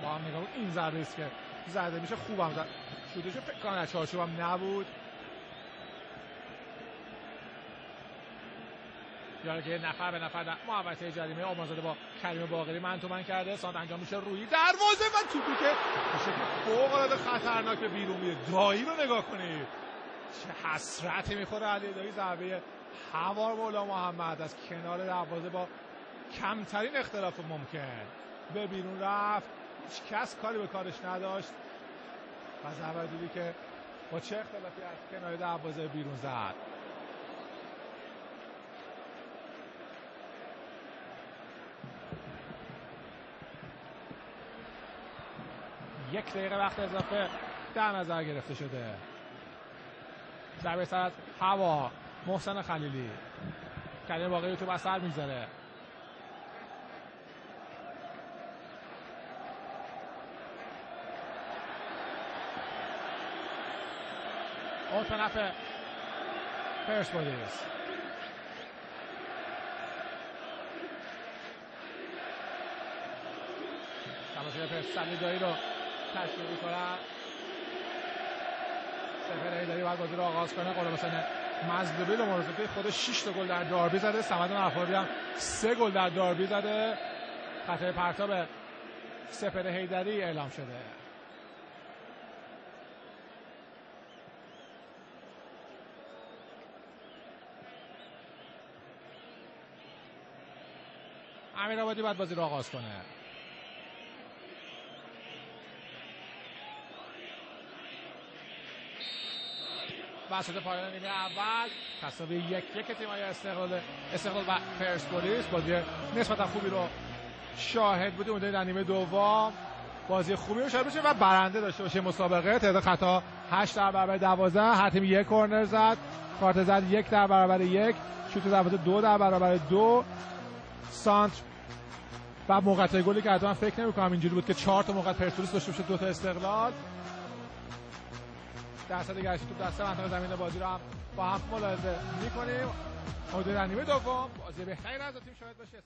با هم نگاه این ضربه است که زده میشه. خوبم زد شوتش، فکر کنم از چارچوبم نبود. یاره که نفر به نفر محوطه جریمه آمازاده با کریم باقری من تو من کرده. سانت انجام میشه روی دروازه و توپی که میشه که فوق العاده خطرناک بیرون میره. دایی رو نگاه کنید چه حسرتی میخوره علی دایی. ضربه هوار مولا محمد از کنار دروازه با کمترین اختلاف ممکن به بیرون رفت. هیچ کس کاری به کارش نداشت و ضربه دیدی که با چه اختلافی از کنار دروازه بیرون زد. یک دقیقه وقت اضافه در نظر گرفته شده. ضربه سر از هوا محسن خلیلی. کریم باقری تو بسر میذاره. اوت به نفع پرسپولیس. تماشای پرسپولیس رو تشکیل می‌کنن. سپر هیدری باید بازی رو آغاز کنه. قربان حسین مظلومی رو مرزوقی خودش 6 تا گل در داربی زده. صمد نفاری هم 3 گل در داربی زده. خطای پرتاب سپر هیدری اعلام شده. امیرآبادی باید بازی رو آغاز کنه. وسط پایان نیمه اول تساوی 1-1 تیم‌های استقلال و پرسپولیس. بازی نسبتا خوبی رو شاهد بودیم. اونجا در نیمه دوم بازی خوبی رو شاهد بشه و برنده داشته باشه مسابقه. تعداد خطا 8 در برابر 12. هر تیم یک کورنر زد. کارت زد 1 در برابر 1. شوت دروازه 2 در برابر 2. سانتر و موقعیت گلی که حتما فکر نمی‌کنم اینجوری بود که 4 تا موقعیت پرسپولیس داشته باشه 2 تا استقلال. درصد گرشی توپ دسته منطقه زمین بازی رو هم با هم ملاحظه می‌کنیم. امیدوارم در نیمه دوم بازی بهتری از تیم شاهد باشه.